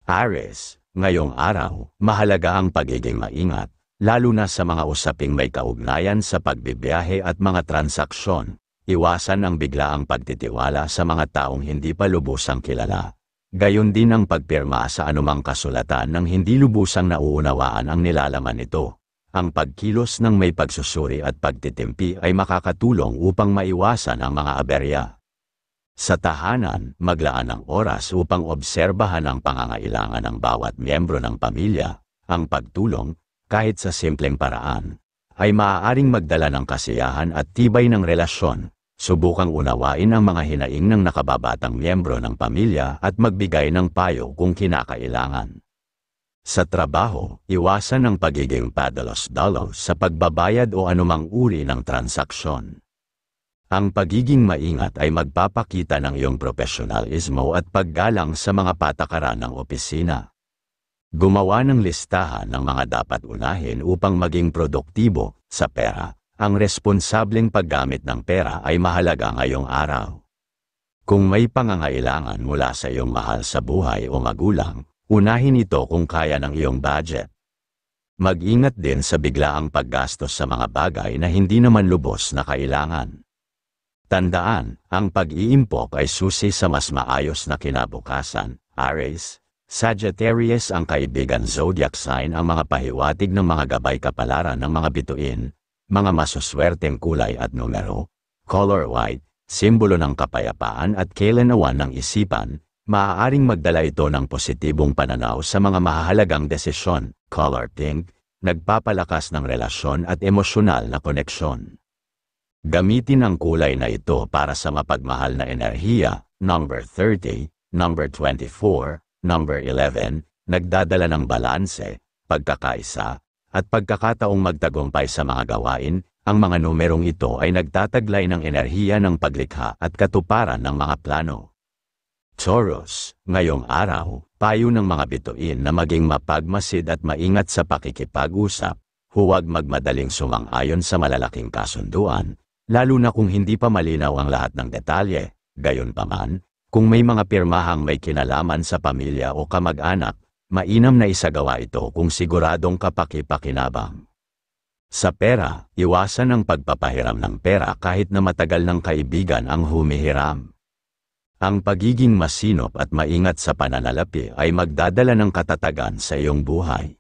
Aries, ngayong araw, mahalaga ang pagiging maingat, lalo na sa mga usaping may kaugnayan sa pagbibiyahe at mga transaksyon. Iwasan ang biglaang pagtitiwala sa mga taong hindi pa lubusang kilala. Gayon din ang pagpirma sa anumang kasulatan nang hindi lubusang nauunawaan ang nilalaman nito. Ang pagkilos ng may pagsusuri at pagtitimpi ay makakatulong upang maiwasan ang mga aberya. Sa tahanan, maglaan ng oras upang obserbahan ang pangangailangan ng bawat miyembro ng pamilya. Ang pagtulong, kahit sa simpleng paraan, ay maaaring magdala ng kasiyahan at tibay ng relasyon. Subukang unawain ang mga hinaing ng nakababatang miyembro ng pamilya at magbigay ng payo kung kinakailangan. Sa trabaho, iwasan ang pagiging padalos-dalos sa pagbabayad o anumang uri ng transaksyon. Ang pagiging maingat ay magpapakita ng iyong profesionalismo at paggalang sa mga patakaran ng opisina. Gumawa ng listahan ng mga dapat unahin upang maging produktibo. Sa pera, ang responsableng paggamit ng pera ay mahalaga ngayong araw. Kung may pangangailangan mula sa iyong mahal sa buhay o magulang, unahin ito kung kaya ng iyong budget. Mag-ingat din sa biglaang paggastos sa mga bagay na hindi naman lubos na kailangan. Tandaan, ang pag-iimpok ay susi sa mas maayos na kinabukasan. Aries, Sagittarius ang kaibigan zodiac sign ang mga pahiwatig ng mga gabay kapalaran ng mga bituin, mga masuswerteng kulay at numero, color white, simbolo ng kapayapaan at kailanawan ng isipan, maaaring magdala ito ng positibong pananaw sa mga mahahalagang desisyon, color pink, nagpapalakas ng relasyon at emosyonal na koneksyon. Gamitin ang kulay na ito para sa mapagmahal na enerhiya, number 30, number 24, number 11, nagdadala ng balanse, pagkakaisa, at pagkakataong magtagumpay sa mga gawain. Ang mga numerong ito ay nagtataglay ng enerhiya ng paglikha at katuparan ng mga plano. Taurus, ngayong araw, payo ng mga bituin na maging mapagmasid at maingat sa pakikipag-usap. Huwag magmadaling sumang-ayon sa malalaking kasunduan, lalo na kung hindi pa malinaw ang lahat ng detalye. Gayunpaman, kung may mga pirmahang may kinalaman sa pamilya o kamag-anak, mainam na isagawa ito kung siguradong kapaki-pakinabang. Sa pera, iwasan ang pagpapahiram ng pera kahit na matagal ng kaibigan ang humihiram. Ang pagiging masinop at maingat sa pananalapi ay magdadala ng katatagan sa iyong buhay.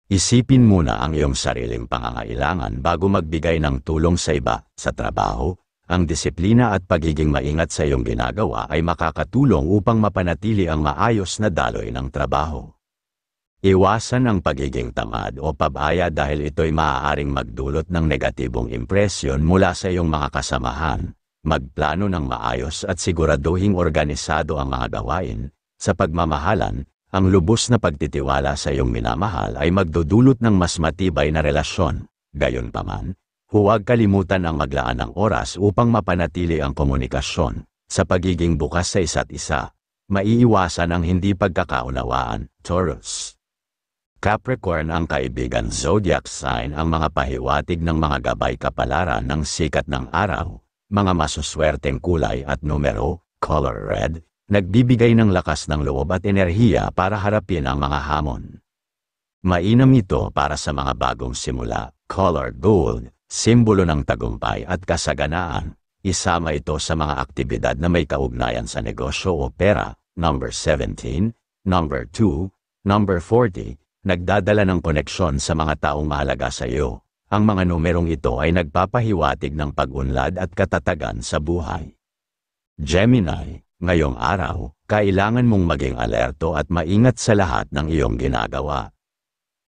Isipin muna ang iyong sariling pangangailangan bago magbigay ng tulong sa iba. Sa trabaho, ang disiplina at pagiging maingat sa iyong ginagawa ay makakatulong upang mapanatili ang maayos na daloy ng trabaho. Iwasan ang pagiging tamad o pabaya dahil ito'y maaaring magdulot ng negatibong impresyon mula sa iyong mga kasamahan. Magplano ng maayos at siguraduhing organisado ang mga gawain. Sa pagmamahalan, ang lubos na pagtitiwala sa iyong minamahal ay magdudulot ng mas matibay na relasyon. Gayunpaman, huwag kalimutan ang maglaan ng oras upang mapanatili ang komunikasyon. Sa pagiging bukas sa isa't isa, maiiwasan ang hindi pagkakaunawaan. Taurus, Capricorn ang kaibigan zodiac sign ang mga pahiwatig ng mga gabay kapalaran ng sikat ng araw, mga masuswerteng kulay at numero, color red, nagbibigay ng lakas ng loob at enerhiya para harapin ang mga hamon. Mainam ito para sa mga bagong simula, color gold, simbolo ng tagumpay at kasaganaan. Isama ito sa mga aktibidad na may kaugnayan sa negosyo o pera, number 17, number 2, number 40, nagdadala ng koneksyon sa mga taong mahalaga sa iyo. Ang mga numerong ito ay nagpapahiwatig ng pag-unlad at katatagan sa buhay. Gemini, ngayong araw, kailangan mong maging alerto at maingat sa lahat ng iyong ginagawa.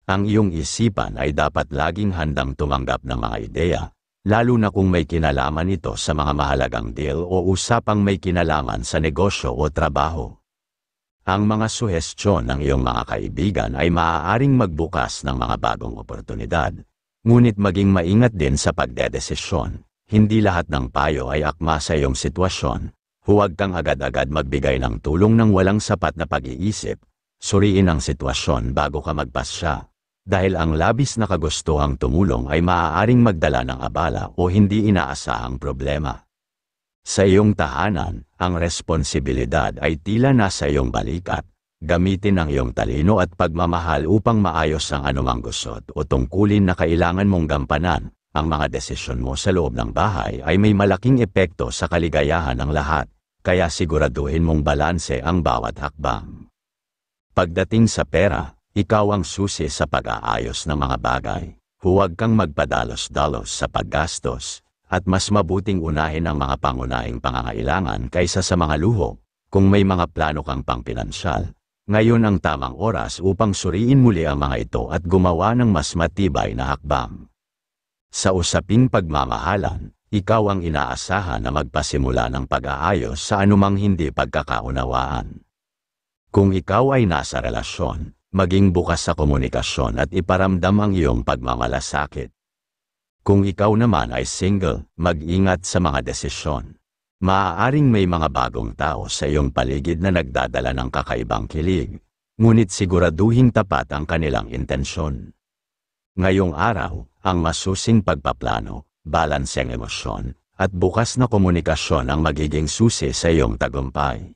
Ang iyong isipan ay dapat laging handang tumanggap ng mga ideya, lalo na kung may kinalaman ito sa mga mahalagang deal o usapang may kinalaman sa negosyo o trabaho. Ang mga suhestyon ng iyong mga kaibigan ay maaaring magbukas ng mga bagong oportunidad, ngunit maging maingat din sa pagdedesisyon. Hindi lahat ng payo ay akma sa iyong sitwasyon. Huwag kang agad-agad magbigay ng tulong ng walang sapat na pag-iisip. Suriin ang sitwasyon bago ka magpasya, dahil ang labis na kagustuhang tumulong ay maaaring magdala ng abala o hindi inaasahang problema. Sa iyong tahanan, ang responsibilidad ay tila nasa iyong balikat. Gamitin ang iyong talino at pagmamahal upang maayos ang anumang gusot o tungkulin na kailangan mong gampanan. Ang mga desisyon mo sa loob ng bahay ay may malaking epekto sa kaligayahan ng lahat, kaya siguraduhin mong balanse ang bawat hakbang. Pagdating sa pera, ikaw ang susi sa pag-aayos ng mga bagay. Huwag kang magpadalos-dalos sa paggastos, at mas mabuting unahin ang mga pangunahing pangangailangan kaysa sa mga luho. Kung may mga plano kang pangpinansyal, ngayon ang tamang oras upang suriin muli ang mga ito at gumawa ng mas matibay na hakbang. Sa usaping pagmamahalan, ikaw ang inaasahan na magpasimula ng pag-aayos sa anumang hindi pagkakaunawaan. Kung ikaw ay nasa relasyon, maging bukas sa komunikasyon at iparamdam ang iyong pagmamalasakit. Kung ikaw naman ay single, mag-ingat sa mga desisyon. Maaaring may mga bagong tao sa iyong paligid na nagdadala ng kakaibang kilig, ngunit siguraduhin tapat ang kanilang intensyon. Ngayong araw, ang masusing pagpaplano, balanseng emosyon, at bukas na komunikasyon ang magiging susi sa iyong tagumpay.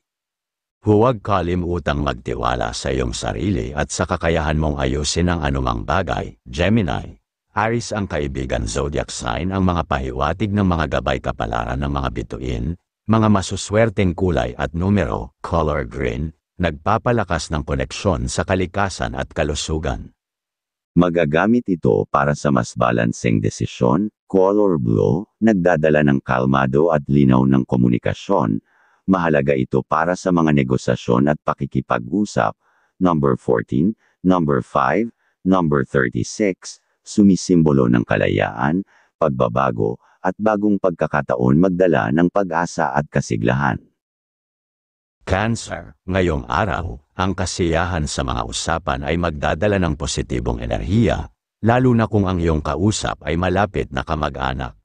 Huwag kalimutang magtiwala sa iyong sarili at sa kakayahan mong ayusin ang anumang bagay. Gemini, Aries ang kaibigan zodiac sign. Ang mga pahiwatig ng mga gabay kapalaran ng mga bituin, mga masuswerteng kulay at numero, color green, nagpapalakas ng koneksyon sa kalikasan at kalusugan. Magagamit ito para sa mas balanseng desisyon. Color blue, nagdadala ng kalmado at linaw ng komunikasyon. Mahalaga ito para sa mga negosasyon at pakikipag-usap. Number 14, number 5, number 36, sumisimbolo ng kalayaan, pagbabago, at bagong pagkakataon magdala ng pag-asa at kasiglahan. Cancer, ngayong araw, ang kasiyahan sa mga usapan ay magdadala ng positibong enerhiya, lalo na kung ang iyong kausap ay malapit na kamag-anak.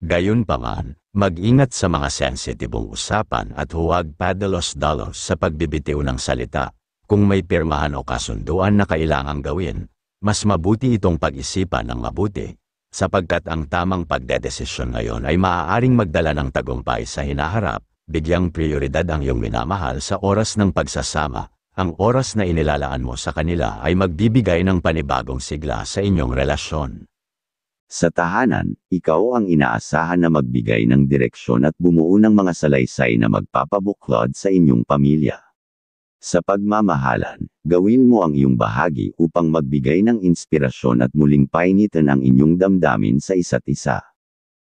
Gayunpaman, mag-ingat sa mga sensitibong usapan at huwag padalos-dalos sa pagbibitiw ng salita. Kung may pirmahan o kasunduan na kailangang gawin, mas mabuti itong pag-isipan ng mabuti, sapagkat ang tamang pagdedesisyon ngayon ay maaaring magdala ng tagumpay sa hinaharap. Bigyang prioridad ang iyong minamahal sa oras ng pagsasama. Ang oras na inilalaan mo sa kanila ay magbibigay ng panibagong sigla sa inyong relasyon. Sa tahanan, ikaw ang inaasahan na magbigay ng direksyon at bumuo ng mga salaysay na magpapabuklod sa inyong pamilya. Sa pagmamahalan, gawin mo ang iyong bahagi upang magbigay ng inspirasyon at muling painitan ang inyong damdamin sa isa't isa.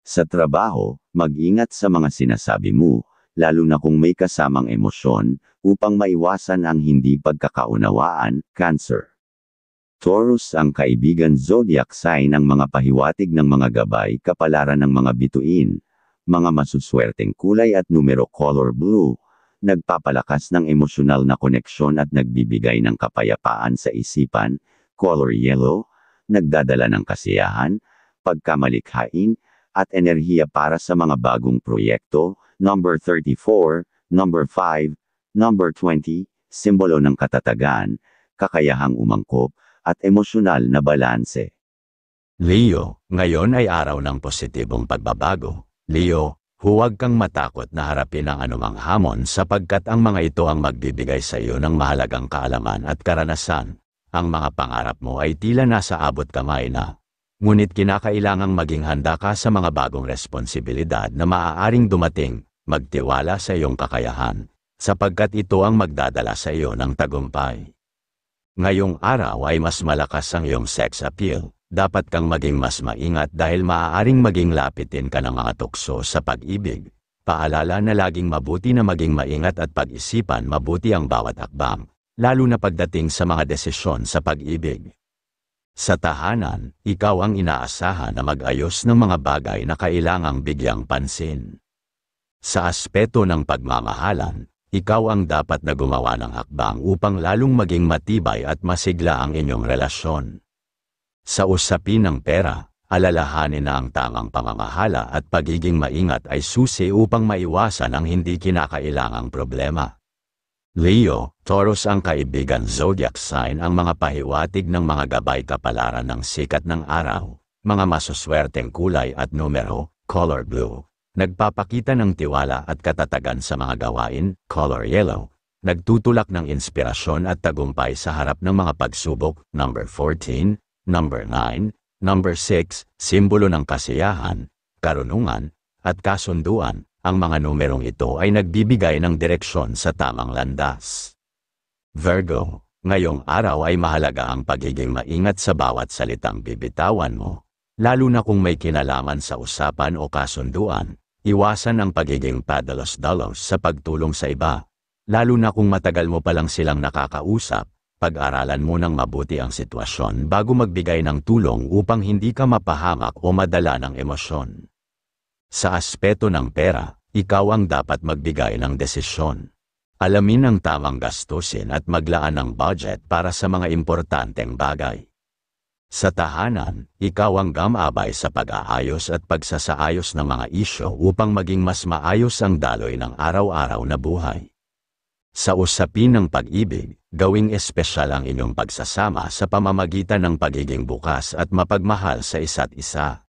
Sa trabaho, mag-ingat sa mga sinasabi mo, lalo na kung may kasamang emosyon, upang maiwasan ang hindi pagkakaunawaan. Cancer. Taurus ang kaibigan zodiac sign. Ang mga pahiwatig ng mga gabay kapalaran ng mga bituin, mga masuswerteng kulay at numero color blue, nagpapalakas ng emosyonal na koneksyon at nagbibigay ng kapayapaan sa isipan. Color yellow, nagdadala ng kasiyahan, pagkamalikhain, at enerhiya para sa mga bagong proyekto. Number 34, number 5, number 20, simbolo ng katatagan, kakayahang umangkop, at emosyonal na balanse. Leo, ngayon ay araw ng positibong pagbabago. Leo, huwag kang matakot na harapin ang anumang hamon sapagkat ang mga ito ang magbibigay sa iyo ng mahalagang kaalaman at karanasan. Ang mga pangarap mo ay tila nasa abot kamay na. Ngunit kinakailangang maging handa ka sa mga bagong responsibilidad na maaaring dumating. Magtiwala sa iyong kakayahan, sapagkat ito ang magdadala sa iyo ng tagumpay. Ngayong araw ay mas malakas ang iyong sex appeal. Dapat kang maging mas maingat dahil maaaring maging lapitin ka ng mga tukso sa pag-ibig. Paalala na laging mabuti na maging maingat at pag-isipan mabuti ang bawat hakbang, lalo na pagdating sa mga desisyon sa pag-ibig. Sa tahanan, ikaw ang inaasahan na mag-ayos ng mga bagay na kailangang bigyang pansin. Sa aspeto ng pagmamahalan, ikaw ang dapat na gumawa ng hakbang upang lalong maging matibay at masigla ang inyong relasyon. Sa usapin ng pera, alalahanin na ang tamang pamamahala at pagiging maingat ay susi upang maiwasan ang hindi kinakailangang problema. Leo, Taurus ang kaibigan zodiac sign. Ang mga pahiwatig ng mga gabay kapalaran ng sikat ng araw, mga masuswerteng kulay at numero, color blue, nagpapakita ng tiwala at katatagan sa mga gawain. Color yellow, nagtutulak ng inspirasyon at tagumpay sa harap ng mga pagsubok. Number 14, number 9, number 6, simbolo ng kasiyahan, karunungan, at kasunduan. Ang mga numerong ito ay nagbibigay ng direksyon sa tamang landas. Virgo, ngayong araw ay mahalaga ang pagiging maingat sa bawat salitang bibitawan mo. Lalo na kung may kinalaman sa usapan o kasunduan, iwasan ang pagiging padalos-dalos sa pagtulong sa iba. Lalo na kung matagal mo palang silang nakakausap, pag-aralan mo ng mabuti ang sitwasyon bago magbigay ng tulong upang hindi ka mapahamak o madala ng emosyon. Sa aspeto ng pera, ikaw ang dapat magbigay ng desisyon. Alamin ang tamang gastusin at maglaan ng budget para sa mga importanteng bagay. Sa tahanan, ikaw ang gumabay sa pag-aayos at pagsasaayos ng mga isyu upang maging mas maayos ang daloy ng araw-araw na buhay. Sa usapin ng pag-ibig, gawing espesyal ang inyong pagsasama sa pamamagitan ng pagiging bukas at mapagmahal sa isa't isa.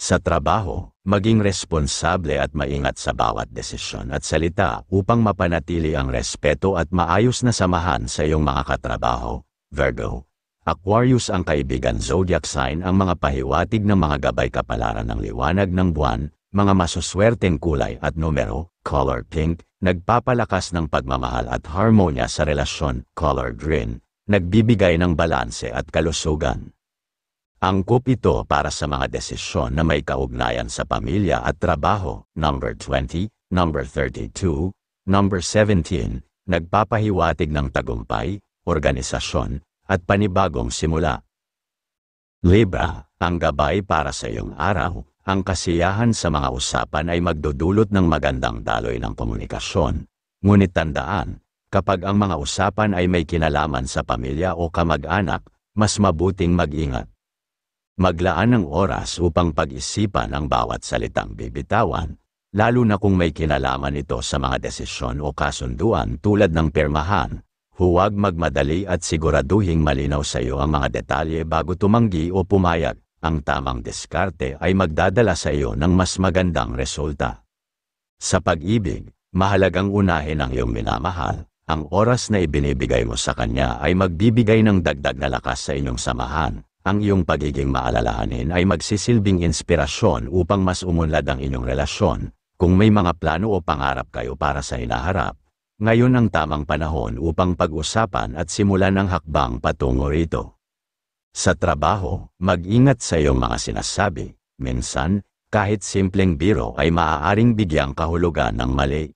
Sa trabaho, maging responsable at maingat sa bawat desisyon at salita upang mapanatili ang respeto at maayos na samahan sa iyong mga katrabaho. Virgo, Aquarius ang kaibigan zodiac sign. Ang mga pahiwatig ng mga gabay kapalaran ng liwanag ng buwan, mga masuswerteng kulay at numero, color pink, nagpapalakas ng pagmamahal at harmonya sa relasyon, color green, nagbibigay ng balanse at kalusugan. Angkop ito para sa mga desisyon na may kaugnayan sa pamilya at trabaho. Number 20, number 32, number 17, nagpapahiwatig ng tagumpay, organisasyon, at panibagong simula. Libra, ang gabay para sa iyong araw, ang kasiyahan sa mga usapan ay magdudulot ng magandang daloy ng komunikasyon. Ngunit tandaan, kapag ang mga usapan ay may kinalaman sa pamilya o kamag-anak, mas mabuting mag-ingat. Maglaan ng oras upang pag-isipan ang bawat salitang bibitawan, lalo na kung may kinalaman ito sa mga desisyon o kasunduan tulad ng pirmahan. Huwag magmadali at siguraduhing malinaw sa iyo ang mga detalye bago tumanggi o pumayag. Ang tamang diskarte ay magdadala sa iyo ng mas magandang resulta. Sa pag-ibig, mahalagang unahin ang iyong minamahal. Ang oras na ibinibigay mo sa kanya ay magbibigay ng dagdag na lakas sa inyong samahan. Ang iyong pagiging maalalahanin ay magsisilbing inspirasyon upang mas umunlad ang inyong relasyon. Kung may mga plano o pangarap kayo para sa hinaharap, ngayon ang tamang panahon upang pag-usapan at simulan ang hakbang patungo rito. Sa trabaho, mag-ingat sa iyong mga sinasabi. Minsan, kahit simpleng biro ay maaaring bigyang kahulugan ng mali.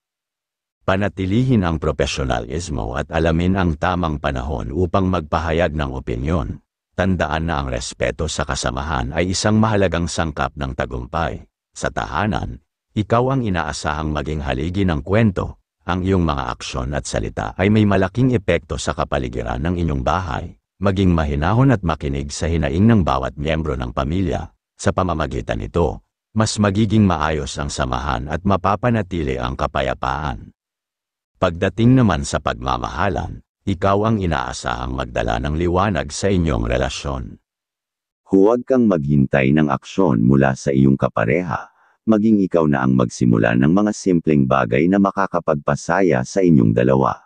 Panatilihin ang profesionalismo at alamin ang tamang panahon upang magpahayag ng opinyon. Tandaan na ang respeto sa kasamahan ay isang mahalagang sangkap ng tagumpay. Sa tahanan, ikaw ang inaasahang maging haligi ng kwento. Ang iyong mga aksyon at salita ay may malaking epekto sa kapaligiran ng inyong bahay. Maging mahinahon at makinig sa hinaing ng bawat miyembro ng pamilya. Sa pamamagitan nito, mas magiging maayos ang samahan at mapapanatili ang kapayapaan. Pagdating naman sa pagmamahalan, ikaw ang inaasahang magdala ng liwanag sa inyong relasyon. Huwag kang maghintay ng aksyon mula sa iyong kapareha. Maging ikaw na ang magsimula ng mga simpleng bagay na makakapagpasaya sa inyong dalawa.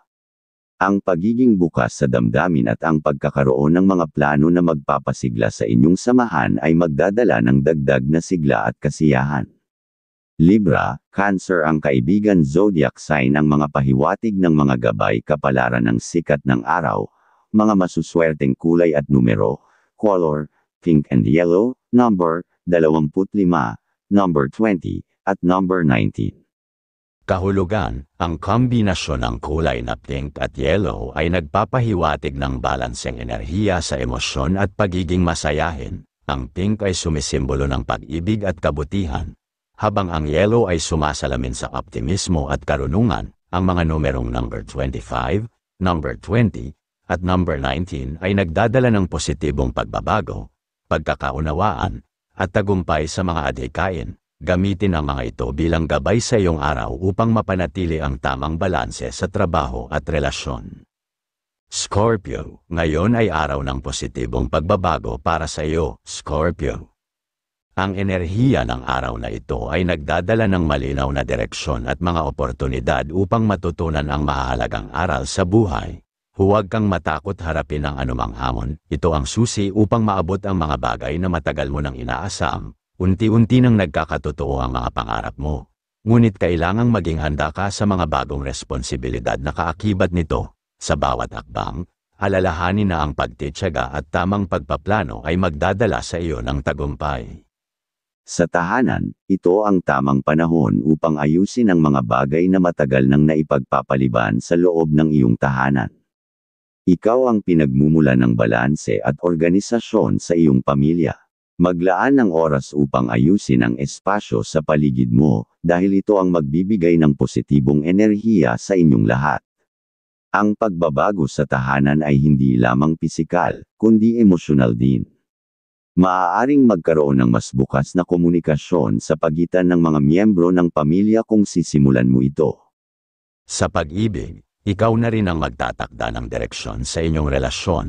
Ang pagiging bukas sa damdamin at ang pagkakaroon ng mga plano na magpapasigla sa inyong samahan ay magdadala ng dagdag na sigla at kasiyahan. Libra, Cancer ang kaibigan zodiac sign. Ang mga pahiwatig ng mga gabay kapalaran ng sikat ng araw, mga masuswerteng kulay at numero, color, pink and yellow, number 25, number 20, at number 19. Kahulugan, ang kombinasyon ng kulay na pink at yellow ay nagpapahiwatig ng balanseng enerhiya sa emosyon at pagiging masayahin. Ang pink ay sumisimbolo ng pag-ibig at kabutihan, habang ang yellow ay sumasalamin sa optimismo at karunungan. Ang mga numerong number 25, number 20, at number 19 ay nagdadala ng positibong pagbabago, pagkakaunawaan, at tagumpay sa mga adhikain. Gamitin ang mga ito bilang gabay sa iyong araw upang mapanatili ang tamang balanse sa trabaho at relasyon. Scorpio, ngayon ay araw ng positibong pagbabago para sa iyo, Scorpio. Ang enerhiya ng araw na ito ay nagdadala ng malinaw na direksyon at mga oportunidad upang matutunan ang mahalagang aral sa buhay. Huwag kang matakot harapin ang anumang hamon. Ito ang susi upang maabot ang mga bagay na matagal mo nang inaasam. Unti-unti nang nagkakatotoo ang mga pangarap mo. Ngunit kailangang maging handa ka sa mga bagong responsibilidad na kaakibat nito. Sa bawat hakbang, alalahanin na ang pagtitiyaga at tamang pagpaplano ay magdadala sa iyo ng tagumpay. Sa tahanan, ito ang tamang panahon upang ayusin ang mga bagay na matagal nang naipagpapaliban sa loob ng iyong tahanan. Ikaw ang pinagmumula ng balanse at organisasyon sa iyong pamilya. Maglaan ng oras upang ayusin ang espasyo sa paligid mo, dahil ito ang magbibigay ng positibong enerhiya sa inyong lahat. Ang pagbabago sa tahanan ay hindi lamang pisikal, kundi emosyonal din. Maaaring magkaroon ng mas bukas na komunikasyon sa pagitan ng mga miyembro ng pamilya kung sisimulan mo ito. Sa pag-ibig, ikaw na rin ang magtatakda ng direksyon sa inyong relasyon.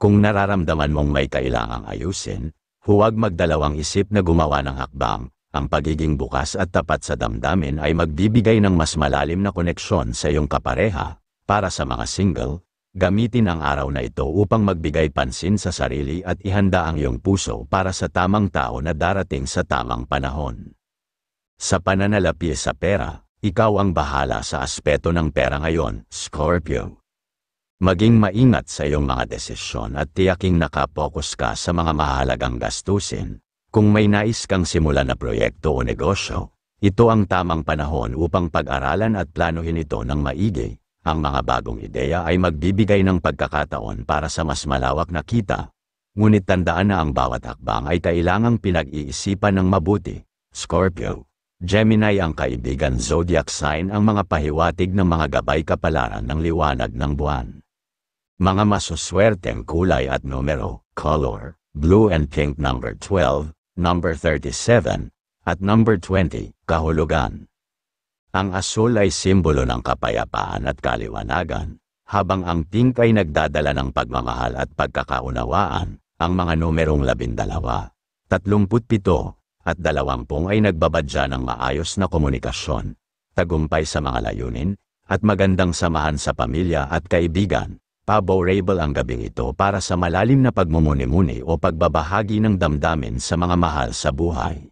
Kung nararamdaman mong may kailangang ayusin, huwag magdalawang isip na gumawa ng hakbang. Ang pagiging bukas at tapat sa damdamin ay magbibigay ng mas malalim na koneksyon sa iyong kapareha. Para sa mga single, gamitin ang araw na ito upang magbigay pansin sa sarili at ihanda ang iyong puso para sa tamang tao na darating sa tamang panahon. Sa pananalapi sa pera, ikaw ang bahala sa aspeto ng pera ngayon, Scorpio. Maging maingat sa iyong mga desisyon at tiyaking nakapokus ka sa mga mahalagang gastusin. Kung may nais kang simulan na proyekto o negosyo, ito ang tamang panahon upang pag-aralan at planuhin ito ng maigi. Ang mga bagong ideya ay magbibigay ng pagkakataon para sa mas malawak na kita. Ngunit tandaan na ang bawat hakbang ay kailangang pinag-iisipan ng mabuti. Scorpio, Gemini ang kaibigan zodiac sign ang mga pahiwatig ng mga gabay kapalaran ng liwanag ng buwan. Mga masuswerteng kulay at numero, color, blue and pink number 12, number 37, at number 20, kahulugan. Ang asul ay simbolo ng kapayapaan at kaliwanagan, habang ang pink ay nagdadala ng pagmamahal at pagkakaunawaan. Ang mga numerong 12, 37, at 20 ay nagbabadya ng maayos na komunikasyon, tagumpay sa mga layunin, at magandang samahan sa pamilya at kaibigan. Favorable ang gabing ito para sa malalim na pagmumuni-muni o pagbabahagi ng damdamin sa mga mahal sa buhay.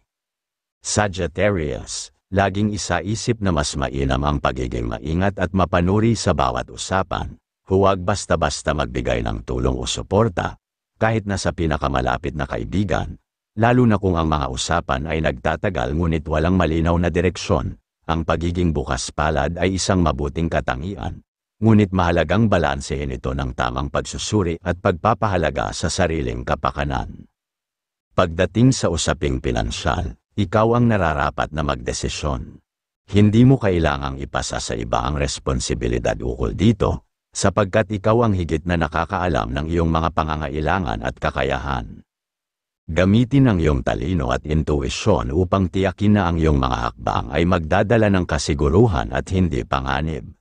Sagittarius, laging isaisip na mas mainam ang pagiging maingat at mapanuri sa bawat usapan. Huwag basta-basta magbigay ng tulong o suporta, kahit na sa pinakamalapit na kaibigan, lalo na kung ang mga usapan ay nagtatagal ngunit walang malinaw na direksyon. Ang pagiging bukas palad ay isang mabuting katangian, ngunit mahalagang balansehin ito ng tamang pagsusuri at pagpapahalaga sa sariling kapakanan. Pagdating sa usaping pinansyal, ikaw ang nararapat na magdesisyon. Hindi mo kailangang ipasa sa iba ang responsibilidad ukol dito, sapagkat ikaw ang higit na nakakaalam ng iyong mga pangangailangan at kakayahan. Gamitin ang iyong talino at intuisyon upang tiyakin na ang iyong mga hakbang ay magdadala ng kasiguruhan at hindi panganib.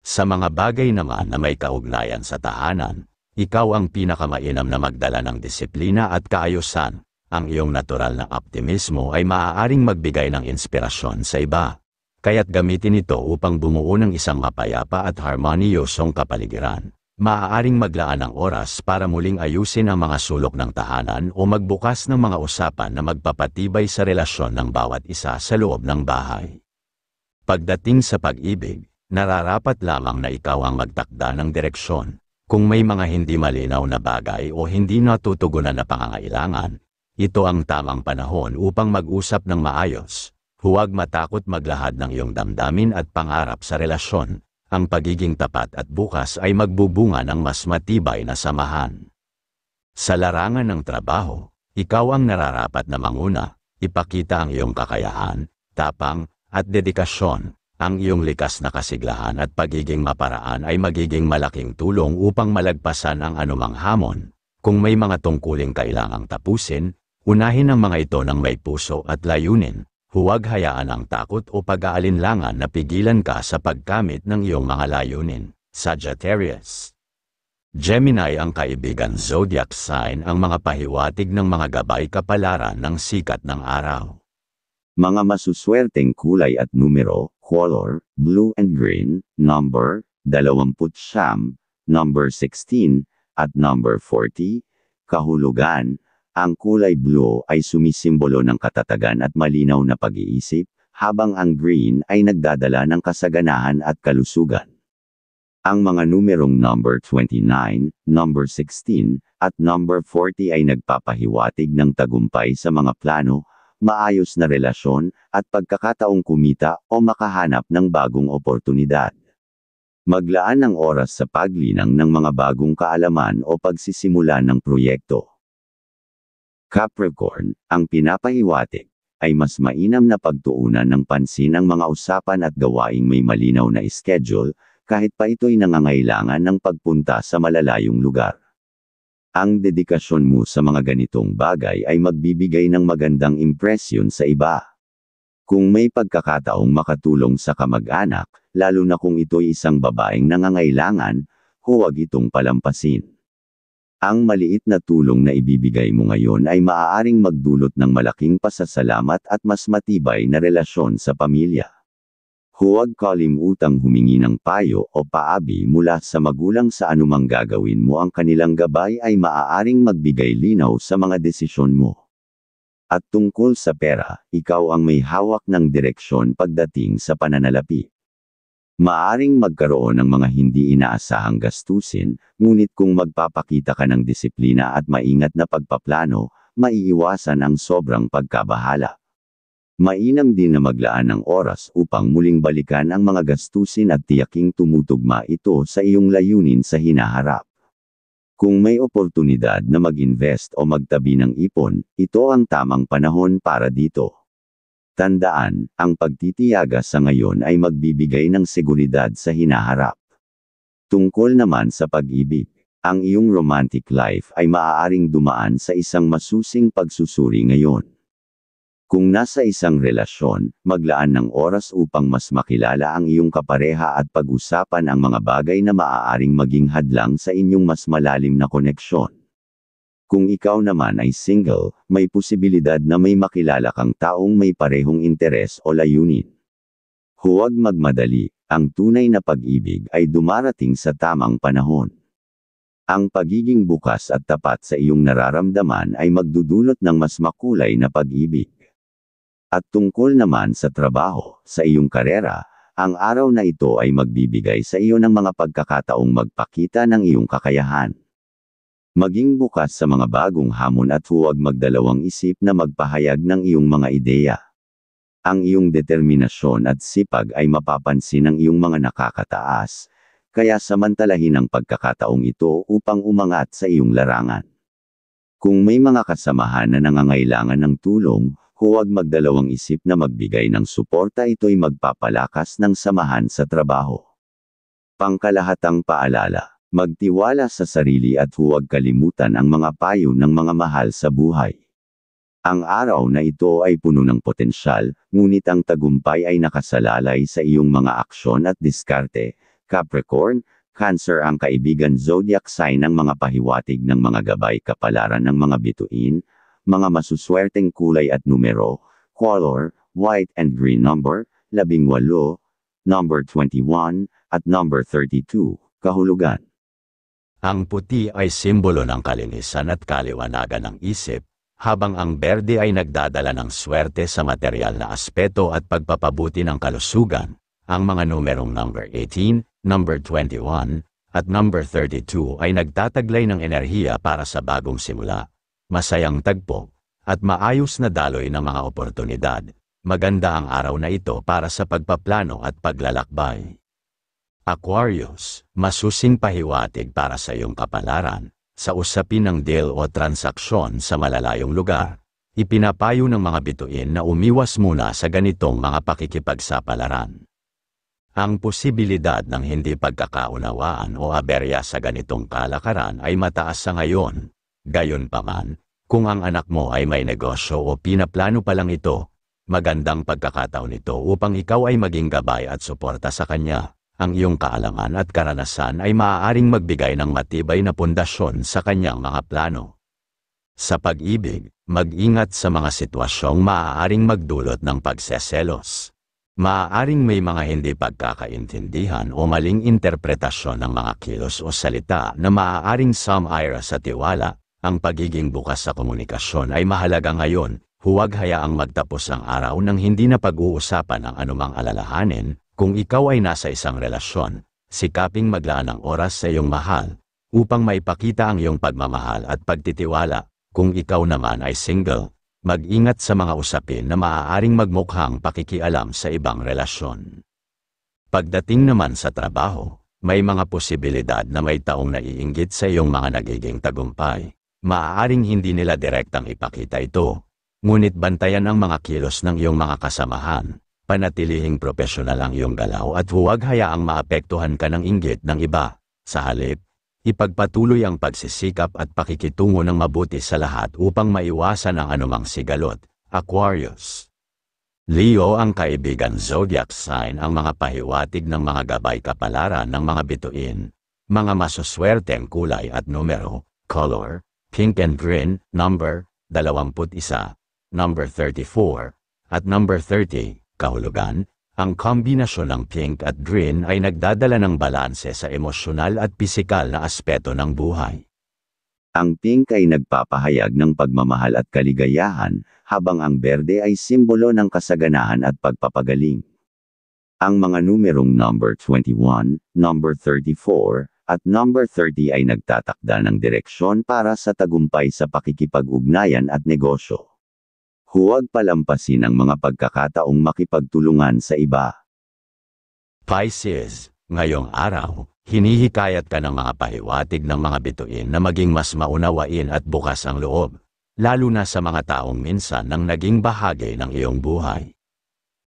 Sa mga bagay naman na may kaugnayan sa tahanan, ikaw ang pinakamainam na magdala ng disiplina at kaayusan. Ang iyong natural na optimismo ay maaaring magbigay ng inspirasyon sa iba, kaya't gamitin ito upang bumuo ng isang mapayapa at harmoniyosong kapaligiran. Maaaring maglaan ng oras para muling ayusin ang mga sulok ng tahanan o magbukas ng mga usapan na magpapatibay sa relasyon ng bawat isa sa loob ng bahay. Pagdating sa pag-ibig, nararapat lamang na ikaw ang magtakda ng direksyon. Kung may mga hindi malinaw na bagay o hindi natutugunan na pangangailangan, ito ang tamang panahon upang mag-usap ng maayos. Huwag matakot maglahad ng iyong damdamin at pangarap sa relasyon. Ang pagiging tapat at bukas ay magbubunga ng mas matibay na samahan. Sa larangan ng trabaho, ikaw ang nararapat na manguna. Ipakita ang iyong kakayahan, tapang, at dedikasyon. Ang iyong likas na kasiglahan at pagiging maparaan ay magiging malaking tulong upang malagpasan ang anumang hamon. Kung may mga tungkuling kailangang tapusin, unahin ang mga ito ng may puso at layunin. Huwag hayaan ang takot o pag-aalinlangan na pigilan ka sa pagkamit ng iyong mga layunin. Sagittarius, Gemini ang kaibigan zodiac sign, ang mga pahiwatig ng mga gabay kapalaran ng sikat ng araw. Mga masuswerteng kulay at numero, color, blue and green, number, 29, number 16, at number 40. Kahulugan, ang kulay blue ay sumisimbolo ng katatagan at malinaw na pag-iisip, habang ang green ay nagdadala ng kasaganahan at kalusugan. Ang mga numerong number 29, number 16, at number 40 ay nagpapahiwatig ng tagumpay sa mga plano, maayos na relasyon, at pagkakataong kumita o makahanap ng bagong oportunidad. Maglaan ng oras sa paglinang ng mga bagong kaalaman o pagsisimula ng proyekto. Capricorn, ang pinapahiwatig ay mas mainam na pagtuunan ng pansin ang mga usapan at gawaing may malinaw na schedule, kahit pa ito'y nangangailangan ng pagpunta sa malalayong lugar. Ang dedikasyon mo sa mga ganitong bagay ay magbibigay ng magandang impresyon sa iba. Kung may pagkakataong makatulong sa kamag-anak, lalo na kung ito'y isang babaeng nangangailangan, huwag itong palampasin. Ang maliit na tulong na ibibigay mo ngayon ay maaaring magdulot ng malaking pasasalamat at mas matibay na relasyon sa pamilya. Huwag kalimutang humingi ng payo o paabi mula sa magulang sa anumang gagawin mo. Ang kanilang gabay ay maaaring magbigay linaw sa mga desisyon mo. At tungkol sa pera, ikaw ang may hawak ng direksyon pagdating sa pananalapi. Maaring magkaroon ng mga hindi inaasahang gastusin, ngunit kung magpapakita ka ng disiplina at maingat na pagpaplano, maiiwasan ang sobrang pagkabahala. Mainam din na maglaan ng oras upang muling balikan ang mga gastusin at tiyaking tumutugma ito sa iyong layunin sa hinaharap. Kung may oportunidad na mag-invest o magtabi ng ipon, ito ang tamang panahon para dito. Tandaan, ang pagtitiyaga sa ngayon ay magbibigay ng seguridad sa hinaharap. Tungkol naman sa pag-ibig, ang iyong romantic life ay maaaring dumaan sa isang masusing pagsusuri ngayon. Kung nasa isang relasyon, maglaan ng oras upang mas makilala ang iyong kapareha at pag-usapan ang mga bagay na maaaring maging hadlang sa inyong mas malalim na koneksyon. Kung ikaw naman ay single, may posibilidad na may makilala kang taong may parehong interes o layunin. Huwag magmadali, ang tunay na pag-ibig ay dumarating sa tamang panahon. Ang pagiging bukas at tapat sa iyong nararamdaman ay magdudulot ng mas makulay na pag-ibig. At tungkol naman sa trabaho, sa iyong karera, ang araw na ito ay magbibigay sa iyo ng mga pagkakataong magpakita ng iyong kakayahan. Maging bukas sa mga bagong hamon at huwag magdalawang isip na magpahayag ng iyong mga ideya. Ang iyong determinasyon at sipag ay mapapansin ng iyong mga nakakataas, kaya samantalahin ang pagkakataong ito upang umangat sa iyong larangan. Kung may mga kasamahan na nangangailangan ng tulong, huwag magdalawang isip na magbigay ng suporta. Ito'y magpapalakas ng samahan sa trabaho. Pangkalahatang paalala, magtiwala sa sarili at huwag kalimutan ang mga payo ng mga mahal sa buhay. Ang araw na ito ay puno ng potensyal, ngunit ang tagumpay ay nakasalalay sa iyong mga aksyon at diskarte. Capricorn, Cancer ang kaibigan zodiac sign ng mga pahiwatig ng mga gabay kapalaran ng mga bituin, mga masuswerteng kulay at numero, color, white and green number, 18, number 21, at number 32, kahulugan. Ang puti ay simbolo ng kalinisan at kaliwanagan ng isip, habang ang berde ay nagdadala ng swerte sa material na aspeto at pagpapabuti ng kalusugan. Ang mga numerong number 18, number 21, at number 32 ay nagtataglay ng enerhiya para sa bagong simula, masayang tagpo, at maayos na daloy ng mga oportunidad. Maganda ang araw na ito para sa pagpaplano at paglalakbay. Aquarius, masusing pahiwatig para sa iyong kapalaran. Sa usapin ng deal o transaksyon sa malalayong lugar, ipinapayo ng mga bituin na umiwas muna sa ganitong mga pakikipagsapalaran. Ang posibilidad ng hindi pagkakaunawaan o aberya sa ganitong kalakaran ay mataas sa ngayon. Gayunpaman, kung ang anak mo ay may negosyo o pinaplano pa lang ito, magandang pagkakataon ito upang ikaw ay maging gabay at suporta sa kanya. ang iyong kaalaman at karanasan ay maaaring magbigay ng matibay na pundasyon sa kanyang mga plano. Sa pag-ibig, mag-ingat sa mga sitwasyong maaaring magdulot ng pagseselos. Maaaring may mga hindi pagkakaintindihan o maling interpretasyon ng mga kilos o salita na maaaring sumira sa tiwala. Ang pagiging bukas sa komunikasyon ay mahalaga ngayon. Huwag hayaang magtapos ang araw nang hindi na pag-uusapan ang anumang alalahanin. Kung ikaw ay nasa isang relasyon, sikaping maglaan ng oras sa iyong mahal upang maipakita ang iyong pagmamahal at pagtitiwala. Kung ikaw naman ay single, mag-ingat sa mga usapin na maaaring magmukhang pakikialam sa ibang relasyon. Pagdating naman sa trabaho, may mga posibilidad na may taong naiinggit sa iyong mga nagiging tagumpay. Maaaring hindi nila direktang ipakita ito, ngunit bantayan ang mga kilos ng iyong mga kasamahan. Panatilihing propesyonal ang iyong galaw at huwag hayaang maapektuhan ka ng inggit ng iba. Sa halip, ipagpatuloy ang pagsisikap at pakikitungo ng mabuti sa lahat upang maiwasan ang anumang sigalot. Aquarius. Leo ang kaibigan zodiac sign ang mga pahiwatig ng mga gabay kapalaran ng mga bituin. Mga masuswerteng kulay at numero, color, pink and green, number 21, number 34, at number 30. Kahulugan, ang kombinasyon ng pink at green ay nagdadala ng balanse sa emosyonal at pisikal na aspeto ng buhay. Ang pink ay nagpapahayag ng pagmamahal at kaligayahan, habang ang berde ay simbolo ng kasaganahan at pagpapagaling. Ang mga numerong number 21, number 34, at number 30 ay nagtatakda ng direksyon para sa tagumpay sa pakikipag-ugnayan at negosyo. Huwag palampasin ang mga pagkakataong makipagtulungan sa iba. Pisces, ngayong araw, hinihikayat ka ng mga pahiwatig ng mga bituin na maging mas maunawain at bukas ang loob, lalo na sa mga taong minsan nang naging bahagi ng iyong buhay.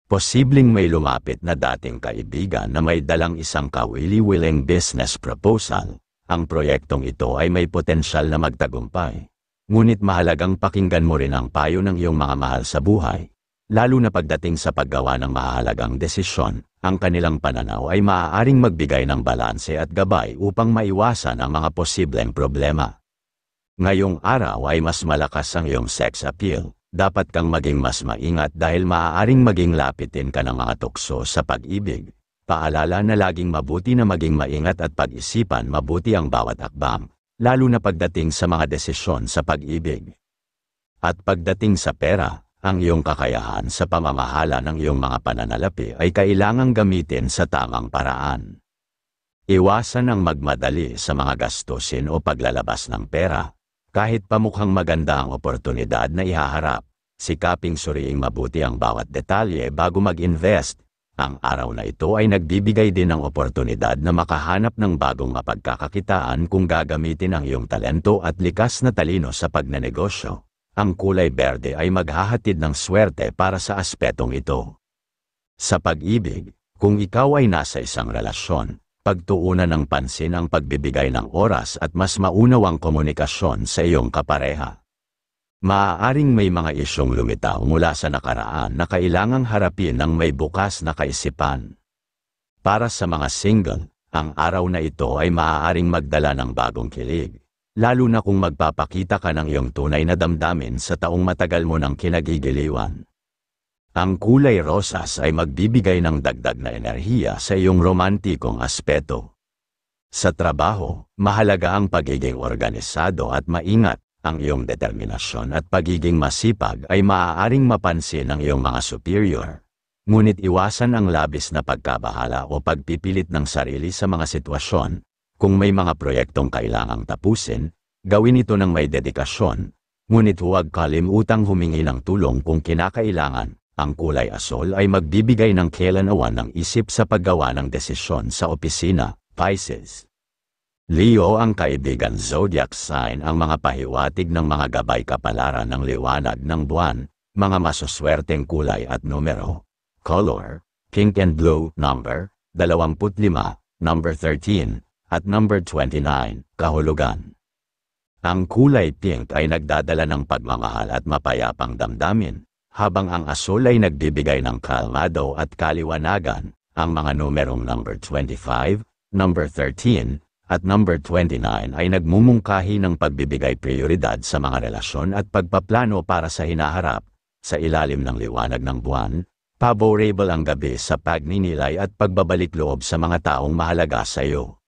Posibleng may lumapit na dating kaibigan na may dalang isang kawili-wiling business proposal. Ang proyektong ito ay may potensyal na magtagumpay. Ngunit mahalagang pakinggan mo rin ang payo ng iyong mga mahal sa buhay. Lalo na pagdating sa paggawa ng mahalagang desisyon, ang kanilang pananaw ay maaaring magbigay ng balanse at gabay upang maiwasan ang mga posibleng problema. Ngayong araw ay mas malakas ang iyong sex appeal. Dapat kang maging mas maingat dahil maaaring maging lapitin ka ng mga tukso sa pag-ibig. Paalala na laging mabuti na maging maingat at pag-isipan mabuti ang bawat hakbang, lalo na pagdating sa mga desisyon sa pag-ibig. At pagdating sa pera, ang iyong kakayahan sa pamamahala ng iyong mga pananalapi ay kailangang gamitin sa tamang paraan. Iwasan ang magmadali sa mga gastusin o paglalabas ng pera. Kahit pamukhang maganda ang oportunidad na ihaharap, sikaping suriing mabuti ang bawat detalye bago mag-invest. Ang araw na ito ay nagbibigay din ng oportunidad na makahanap ng bagong mapagkakakitaan kung gagamitin ang iyong talento at likas na talino sa pagnenegosyo. Ang kulay berde ay maghahatid ng swerte para sa aspetong ito. Sa pag-ibig, kung ikaw ay nasa isang relasyon, pagtuunan ng pansin ang pagbibigay ng oras at mas maunawang komunikasyon sa iyong kapareha. Maaaring may mga isyong lumitaw mula sa nakaraan na kailangang harapin ng may bukas na kaisipan. Para sa mga single, ang araw na ito ay maaaring magdala ng bagong kilig, lalo na kung magpapakita ka ng iyong tunay na damdamin sa taong matagal mo nang kinagigiliwan. Ang kulay rosas ay magbibigay ng dagdag na enerhiya sa iyong romantikong aspeto. Sa trabaho, mahalaga ang pagiging organisado at maingat. Ang iyong determinasyon at pagiging masipag ay maaaring mapansin ng iyong mga superior. Ngunit iwasan ang labis na pagkabahala o pagpipilit ng sarili sa mga sitwasyon. Kung may mga proyektong kailangang tapusin, gawin ito ng may dedikasyon. Ngunit huwag kalimutang humingi ng tulong kung kinakailangan. Ang kulay asol ay magbibigay ng kailanawan ng isip sa paggawa ng desisyon sa opisina. Pisces. Leo ang kaibigan zodiac sign ang mga pahiwatig ng mga gabay kapalaran ng liwanag ng buwan, mga masuswerteng kulay at numero, color, pink and blue, number 25, number 13, at number 29, kahulugan. Ang kulay pink ay nagdadala ng pagmamahal at mapayapang damdamin, habang ang asol ay nagbibigay ng kalmado at kaliwanagan. Ang mga numerong number 25, number 13, at number 29 ay nagmumungkahi ng pagbibigay prioridad sa mga relasyon at pagpaplano para sa hinaharap. Sa ilalim ng liwanag ng buwan, favorable ang gabi sa pagninilay at pagbabalik loob sa mga taong mahalaga sa iyo.